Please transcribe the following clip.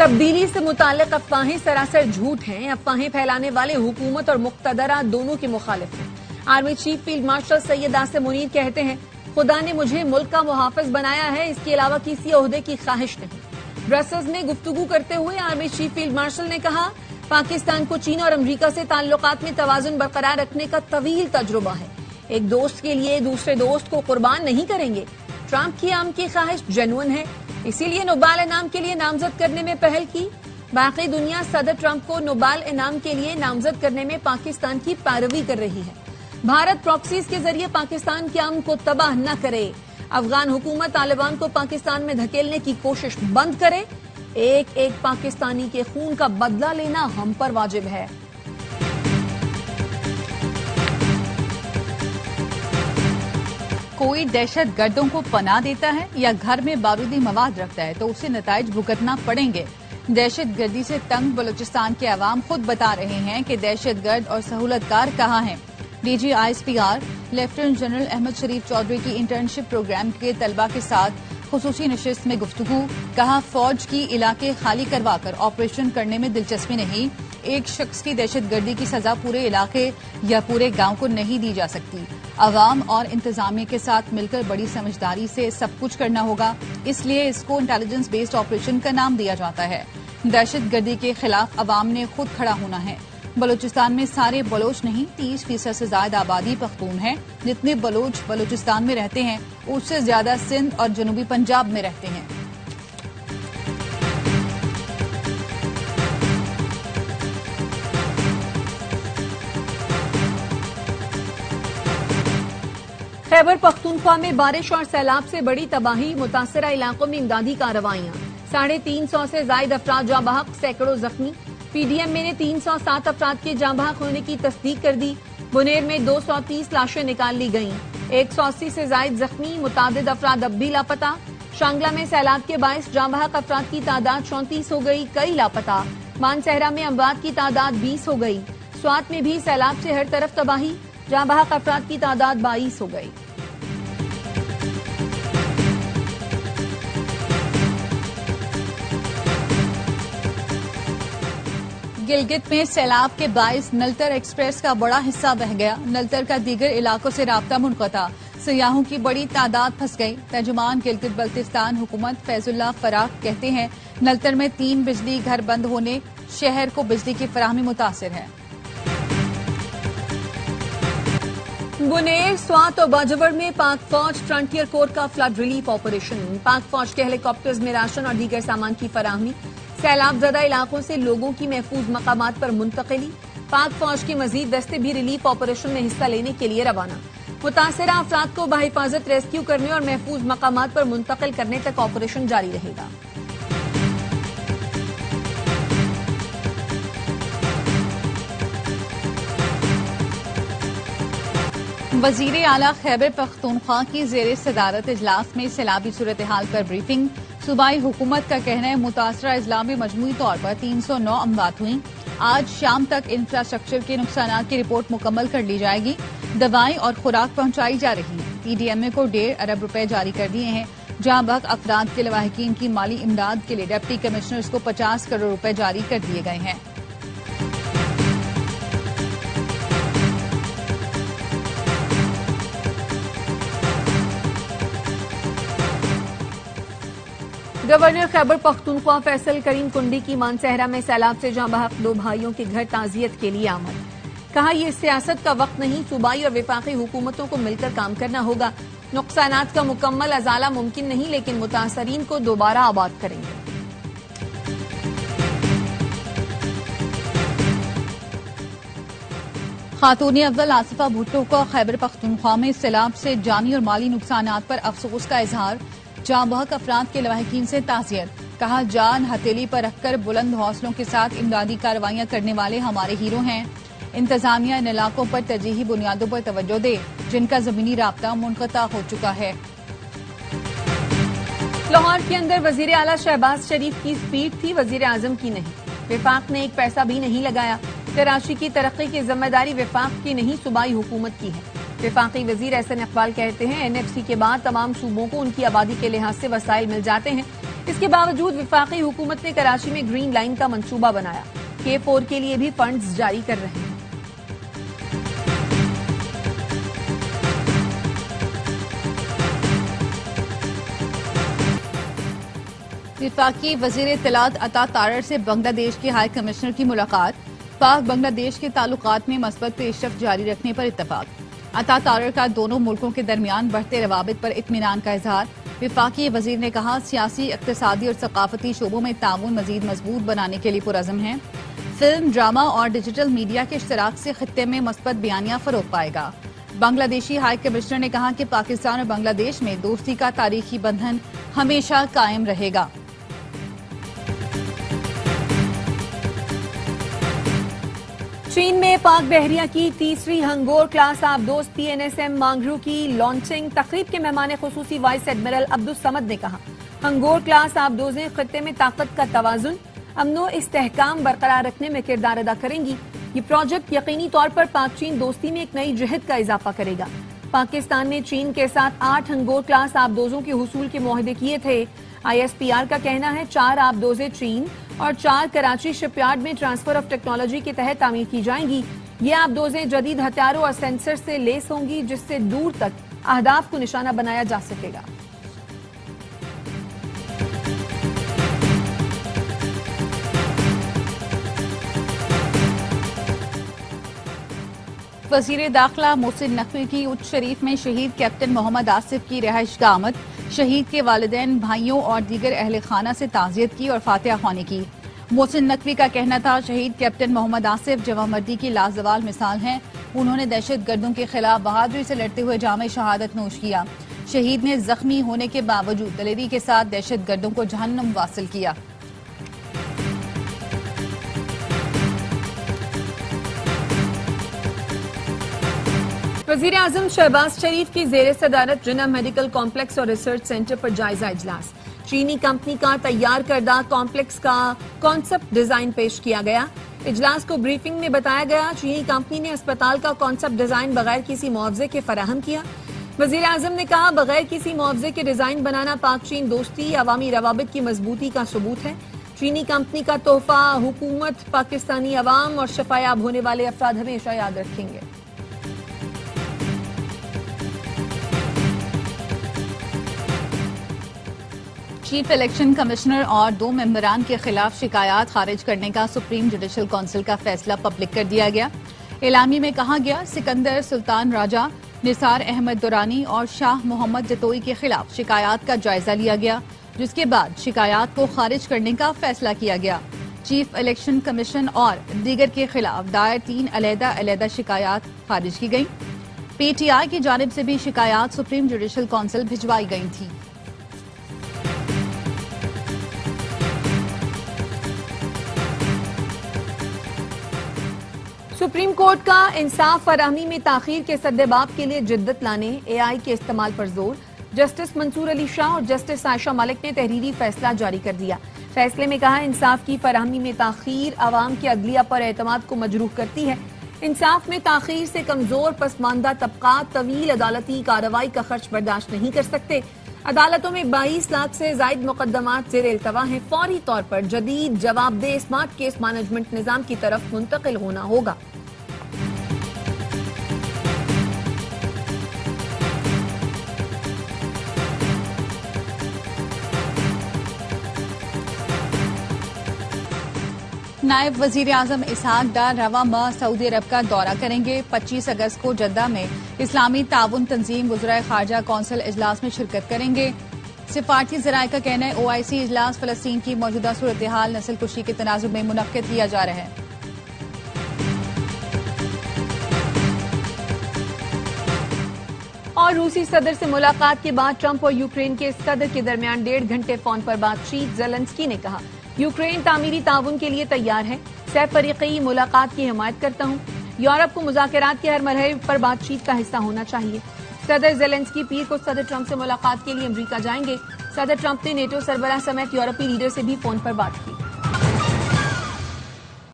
तब्दीली से मुताल्लिक अफवाहें सरासर झूठ हैं। अफवाहें फैलाने वाले हुकूमत और मुक्तदरा दोनों के मुखालिफ हैं। Army chief field marshal Syed Asim Munir कहते हैं, खुदा ने मुझे मुल्क का मुहाफिज बनाया है, इसके अलावा किसी ओहदे की ख्वाहिश नहीं। ब्रसल्स में गुफ्तगू करते हुए आर्मी चीफ फील्ड मार्शल ने कहा, पाकिस्तान को चीन और अमरीका से ताल्लुकात में तवाज़ुन बरकरार रखने का तवील तजुर्बा है। एक दोस्त के लिए दूसरे दोस्त को कुर्बान नहीं करेंगे। ट्रंप की आम की ख्वाहिश जेन्युइन है, इसीलिए नोबेल इनाम के लिए नामजद करने में पहल की। बाकी दुनिया सदर ट्रंप को नोबेल इनाम के लिए नामजद करने में पाकिस्तान की पैरवी कर रही है। भारत प्रॉक्सीज के जरिए पाकिस्तान के अमन को तबाह न करे। अफगान हुकूमत तालिबान को पाकिस्तान में धकेलने की कोशिश बंद करे। एक एक पाकिस्तानी के खून का बदला लेना हम पर वाजिब है। कोई दहशत गर्दों को पनाह देता है या घर में बारूदी मवाद रखता है तो उसे नताइज भुगतना पड़ेंगे। दहशत गर्दी से तंग बलूचिस्तान के अवाम खुद बता रहे हैं कि दहशत गर्द और सहूलतकार कहाँ हैं। DG ISPR lieutenant general Ahmed Sharif Chaudhry की इंटर्नशिप प्रोग्राम के तलबा के साथ खुसूसी नशिस्त में गुफ्तगू। कहा, फौज की इलाके खाली करवाकर ऑपरेशन करने में दिलचस्पी नहीं। एक शख्स की दहशत गर्दी की सजा पूरे इलाके या पूरे गांव को नहीं दी जा सकती। अवाम और इंतजामिया के साथ मिलकर बड़ी समझदारी से सब कुछ करना होगा, इसलिए इसको इंटेलिजेंस बेस्ड ऑपरेशन का नाम दिया जाता है। दहशत गर्दी के खिलाफ अवाम ने खुद खड़ा होना है। बलूचिस्तान में सारे बलोच नहीं, 30% से ज्यादा आबादी पख्तून है। जितने बलोच बलूचिस्तान में रहते हैं उससे ज्यादा सिंध और जनूबी पंजाब में रहते हैं। खैबर पख्तूनख्वा में बारिश और सैलाब से बड़ी तबाही, मुतासरा इलाकों में इमदादी कार्रवाइयां। 350 से जायद अफराद जाँ बहक, सैकड़ों जख्मी। PDM ने 307 अफराद के जाँ बहक होने की तस्दीक कर दी। बुनेर में 230 लाशें निकाल ली गईं। 180 से जायद जख्मी, मुतादिद अफराद अब भी लापता। शांगला में सैलाब के बायस जाँ बहक अफराद की तादाद 34 हो गई, कई लापता। मानसहरा में अमवात की तादाद 20 हो गई। स्वात में भी सैलाब से हर तरफ तबाही, जाँ बहक अफराद की तादाद 22 हो गई। गिलगित में सैलाब के बायस नलतर एक्सप्रेस का बड़ा हिस्सा बह गया। नलतर का दीगर इलाकों से राब्ता मुनक़ता, सियाहों की बड़ी तादाद फंस गई। तर्जुमान गिलगित बल्तिस्तान हुकूमत फैजुल्लाह फराक कहते हैं, नलतर में 3 बिजली घर बंद होने शहर को बिजली की फराहमी मुतासिर है। बुनेर, स्वात और बाजवर में पाक फौज फ्रंटियर कोर का फ्लड रिलीफ ऑपरेशन। पाक फौज के हेलीकॉप्टर्स में राशन और दीगर सामान की फराहमी। सैलाब ज़दा इलाकों से लोगों की महफूज मकामात पर मुंतकिली। पाक फौज की मजीद दस्ते भी रिलीफ ऑपरेशन में हिस्सा लेने के लिए रवाना। मुतासरा अफराद को बाहिफाजत रेस्क्यू करने और महफूज मकामात पर मुंतकिल करने तक ऑपरेशन जारी रहेगा। वजीर आला खैबर पख्तूनख्वा की जेर सदारत इजलास में सैलाबी सूरत हाल पर ब्रीफिंग। सूबाई हुकूमत का कहना है, मुतासरा इजला में मजमूई तौर पर 309 अमवात हुई। आज शाम तक इंफ्रास्ट्रक्चर के नुकसानात की रिपोर्ट मुकम्मल कर ली जाएगी। दवाएं और खुराक पहुंचाई जा रही हैं। PDMA को 1.5 अरब रुपए जारी कर दिए हैं। जहां बहक अफराद के लवाहिकीन की माली इमदाद के लिए डिप्टी कमिश्नर्स को 50 करोड़ रुपए जारी कर दिए गए हैं। गवर्नर खैबर पख्तूनख्वा फैसल करीम कुंडी की मानसहरा में सैलाब से जाँ बहक 2 भाइयों के घर ताजियत के लिए आमद। कहा, यह सियासत का वक्त नहीं, सूबाई और विफाकी हुकूमतों को मिलकर काम करना होगा। नुकसानात का मुकम्मल अजाला मुमकिन नहीं, लेकिन मुतासरीन को दोबारा आबाद करेंगे। खातून अव्वल आसिफा भुट्टो को खैबर पख्तूनख्वा में सैलाब से जानी और माली नुकसानात पर अफसोस का इजहार। जाँ बहक अफराद के लवाहिकीन से ताज़ियत। कहा, जान हथेली पर रखकर बुलंद हौसलों के साथ इमदादी कार्रवाइयां करने वाले हमारे हीरो हैं। इंतजामिया इन इलाकों पर तरजीही बुनियादों पर तवज्जो दे जिनका जमीनी राब्ता मुनक़ता हो चुका है। लाहौर के अंदर वजीर आला शहबाज शरीफ की स्पीड थी, वजीर आजम की नहीं। विफाक ने एक पैसा भी नहीं लगाया। कराची की तरक्की की जिम्मेदारी विफाक की नहीं, सूबाई हुकूमत की है। विफाकी वजीर एहसन इकबाल कहते हैं, NFC के बाद तमाम सूबों को उनकी आबादी के लिहाज से वसाइल मिल जाते हैं। اس کے باوجود وفاقی حکومت نے کراچی میں گرین لائن کا منصوبہ بنایا، K4 کے لیے بھی فنڈز جاری کر رہے ہیں۔ وفاقی وزیر اطلاعات عطا تارڑ سے بنگلہ دیش کے ہائی کمشنر کی ملاقات، پاک بنگلہ دیش کے تعلقات میں مثبت پیش رفت جاری رکھنے پر اتفاق۔ عطا تارڑ کا دونوں ملکوں کے درمیان بڑھتے روابط پر اطمینان کا اظہار۔ وفاقی وزیر نے کہا سیاسی، اقتصادی اور ثقافتی شعبوں میں تعاون مزید مضبوط بنانے کے لیے پرعزم ہیں۔ فلم، ڈرامہ اور ڈیجیٹل میڈیا کے اشتراک سے خطے میں مثبت بیانیہ فروغ پائے گا۔ بنگلہ دیشی ہائی کمشنر نے کہا کہ پاکستان اور بنگلہ دیش میں دوستی کا تاریخی بندھن ہمیشہ قائم رہے گا۔ چین میں پاک بحریہ کی تیسری ہنگور کلاس آبدوز PNSM مانگرو کی لانچنگ تقریب کے مہمان خصوصی وائس ایڈمرل عبدالصمد نے کہا ہنگور کلاس آبدوزیں خطے میں طاقت کا توازن، امن و استحکام برقرار رکھنے میں کردار ادا کریں گی۔ یہ پروجیکٹ یقینی طور پر پاک چین دوستی میں ایک نئی جہت کا اضافہ کرے گا۔ پاکستان نے چین کے ساتھ 8 ہنگور کلاس آبدوزوں کے حصول کے معاہدے کیے تھے۔ ISPR کا کہنا ہے 4 آبدوزیں چین اور 4 کراچی شپ یارڈ میں ٹرانسفر آف ٹیکنالوجی کے تحت تعمیر کی جائیں گی۔ یہ آبدوزیں جدید ہتھیاروں اور سینسر سے لیس ہوں گی، جس سے دور تک اہداف کو نشانہ بنایا جا سکے گا۔ وزیر داخلہ محسن نقوی کی اچ شریف میں شہید کیپٹن محمد آصف کی رہائش گاہ آمد، شہید کے والدین، بھائیوں اور دیگر اہل خانہ سے تعزیت کی اور فاتحہ خوانی کی۔ محسن نقوی کا کہنا تھا شہید کیپٹن محمد آصف جواں مردی کی لازوال مثال ہیں، انہوں نے دہشت گردوں کے خلاف بہادری سے لڑتے ہوئے جام شہادت نوش کیا۔ شہید نے زخمی ہونے کے باوجود دلیری کے ساتھ دہشت گردوں کو جہنم واصل کیا۔ وزیر اعظم شہباز شریف کی زیر صدارت جنہ میڈیکل کمپلیکس اور ریسرچ سینٹر پر جائزہ اجلاس، چینی کمپنی کا تیار کردہ کمپلیکس کا کانسیپٹ ڈیزائن پیش کیا گیا۔ اجلاس کو بریفنگ میں بتایا گیا چینی کمپنی نے اسپتال کا کانسیپٹ ڈیزائن بغیر کسی معاوضے کے فراہم کیا۔ وزیر اعظم نے کہا بغیر کسی معاوضے کے ڈیزائن بنانا پاک چین دوستی، عوامی روابط کی مضبوطی کا ثبوت ہے۔ چینی کمپنی کا تحفہ حکومت، پاکستانی عوام اور شفایاب ہونے والے افراد ہمیشہ یاد رکھیں گے۔ چیف الیکشن کمشنر اور 2 ممبران کے خلاف شکایات خارج کرنے کا سپریم جوڈیشل کونسل کا فیصلہ پبلک کر دیا گیا۔ اعلامیے میں کہا گیا سکندر سلطان راجہ، نثار احمد دورانی اور شاہ محمد جتوئی کے خلاف شکایات کا جائزہ لیا گیا، جس کے بعد شکایات کو خارج کرنے کا فیصلہ کیا گیا۔ چیف الیکشن کمیشن اور دیگر کے خلاف دائر 3 علیحدہ شکایات خارج کی گئیں۔ PTI کی جانب سے بھی شکایات سپریم جوڈیشل کونسل بھجوائی گئی تھی۔ سپریم کورٹ کا انصاف فراہمی میں تاخیر کے سدباب کے لیے جدت لانے AI کے استعمال پر زور، جسٹس منصور علی شاہ اور جسٹس عائشہ ملک نے تحریری فیصلہ جاری کر دیا۔ فیصلے میں کہا انصاف کی فراہمی میں تاخیر عوام کے عدلیہ پر اعتماد کو مجروح کرتی ہے۔ انصاف میں تاخیر سے کمزور پسماندہ طبقات طویل عدالتی کارروائی کا خرچ برداشت نہیں کر سکتے۔ عدالتوں میں 22 لاکھ سے زائد مقدمات زیر التوا ہیں، فوری طور پر جدید جواب دہ اسمارٹ کیس مینجمنٹ نظام کی طرف منتقل ہونا ہوگا۔ نائب وزیر اعظم اسحاق ڈار رواں ماہ سعودی عرب کا دورہ کریں گے۔ 25 اگست کو جدہ میں اسلامی تعاون تنظیم وزرائے خارجہ کونسل اجلاس میں شرکت کریں گے۔ سفارتی ذرائع کا کہنا ہے OIC اجلاس فلسطین کی موجودہ صورتحال، نسل کشی کے تناظر میں منعقد کیا جا رہا ہے۔ اور روسی صدر سے ملاقات کے بعد ٹرمپ اور یوکرین کے صدر کے درمیان 1.5 گھنٹے فون پر بات چیت، زیلنسکی نے کہا یوکرین تعمیری تعاون کے لیے تیار ہے، سہ فریقی ملاقات کی حمایت کرتا ہوں، یورپ کو مذاکرات کے ہر مرحلے پر بات چیت کا حصہ ہونا چاہیے۔ صدر زیلنسکی پیر کو صدر ٹرمپ سے ملاقات کے لیے امریکہ جائیں گے۔ صدر ٹرمپ نے نیٹو سربراہ سمیت یورپی لیڈر سے بھی فون پر بات کی۔